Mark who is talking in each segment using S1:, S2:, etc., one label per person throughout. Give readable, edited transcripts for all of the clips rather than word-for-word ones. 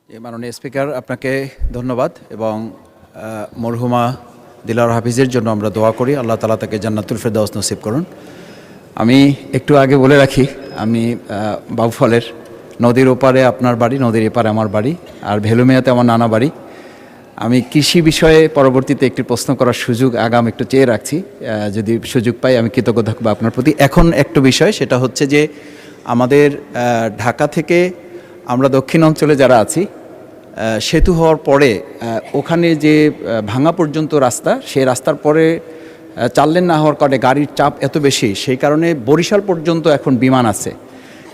S1: মাননীয় স্পিকার, আপনাকে ধন্যবাদ এবং মরহুমা দিলার হাফিজের জন্য আমরা দোয়া করি, আল্লাহ তাআলা তাকে জান্নাতুল ফেরদাউস নসিব করুন। আমি একটু আগে বলে রাখি, আমি বাউফলের, নদীর ওপারে আপনার বাড়ি, নদীর এপারে আমার বাড়ি, আর ভেলুমিয়াতে আমার নানা বাড়ি। আমি কৃষি বিষয়ে পরবর্তীতে একটি প্রশ্ন করার সুযোগ আগাম একটু চেয়ে রাখছি, যদি সুযোগ পাই আমি কৃতজ্ঞ থাকবো আপনার প্রতি। এখন একটু বিষয়, সেটা হচ্ছে যে আমাদের ঢাকা থেকে আমরা দক্ষিণ অঞ্চলে যারা আছি, সেতু হওয়ার পরে ওখানে যে ভাঙা পর্যন্ত রাস্তা, সেই রাস্তার পরে 4 লেন না হওয়ার কারণে গাড়ির চাপ এত বেশি, সেই কারণে বরিশাল পর্যন্ত এখন বিমান আছে।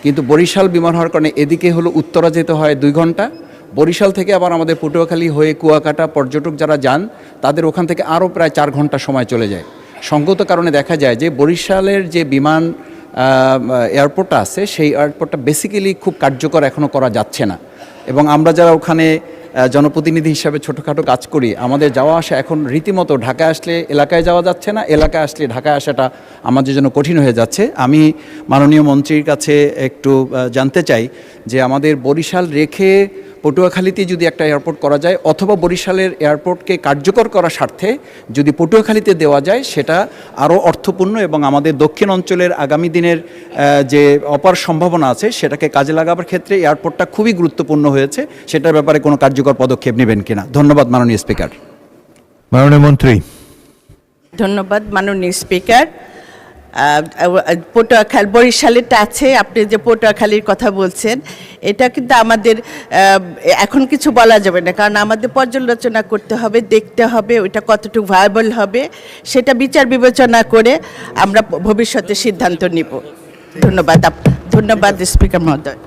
S1: কিন্তু বরিশাল বিমান হওয়ার কারণে এদিকে হলো উত্তরা যেতে হয় 2 ঘন্টা, বরিশাল থেকে আবার আমাদের পটুয়াখালী হয়ে কুয়াকাটা পর্যটক যারা যান তাদের ওখান থেকে আরও প্রায় 4 ঘন্টা সময় চলে যায়। সঙ্গত কারণে দেখা যায় যে বরিশালের যে বিমান এয়ারপোর্টটা আছে, সেই এয়ারপোর্টটা বেসিক্যালি খুব কার্যকর এখনও করা যাচ্ছে না। এবং আমরা যারা ওখানে জনপ্রতিনিধি হিসাবে ছোটোখাটো কাজ করি, আমাদের যাওয়া আসা এখন রীতিমতো, ঢাকায় আসলে এলাকায় যাওয়া যাচ্ছে না, এলাকায় আসলে ঢাকায় আসাটা আমাদের জন্য কঠিন হয়ে যাচ্ছে। আমি মাননীয় মন্ত্রীর কাছে একটু জানতে চাই যে আমাদের বরিশাল রেখে পটুয়াখালীতে যদি একটা এয়ারপোর্ট করা যায়, অথবা বরিশালের এয়ারপোর্টকে কার্যকর করার স্বার্থে যদি পটুয়াখালীতে দেওয়া যায়, সেটা আরও অর্থপূর্ণ এবং আমাদের দক্ষিণ অঞ্চলের আগামী দিনের যে অপার সম্ভাবনা আছে সেটাকে কাজে লাগাবার ক্ষেত্রে এয়ারপোর্টটা খুবই গুরুত্বপূর্ণ হয়েছে। সেটার ব্যাপারে কোনো কার্যকর পদক্ষেপ নেবেন কিনা? ধন্যবাদ মাননীয় স্পিকার।
S2: মাননীয় মন্ত্রী।
S3: ধন্যবাদ মাননীয় স্পিকার। পটুয়াখালী বরিশালেরটা আছে, আপনি যে পটুয়াখালীর কথা বলছেন, এটা কিন্তু আমাদের এখন কিছু বলা যাবে না, কারণ আমাদের পর্যালোচনা করতে হবে, দেখতে হবে ওইটা কতটুকু ভায়াবল হবে, সেটা বিচার বিবেচনা করে আমরা ভবিষ্যতে সিদ্ধান্ত নিব। ধন্যবাদ স্পিকার মহোদয়।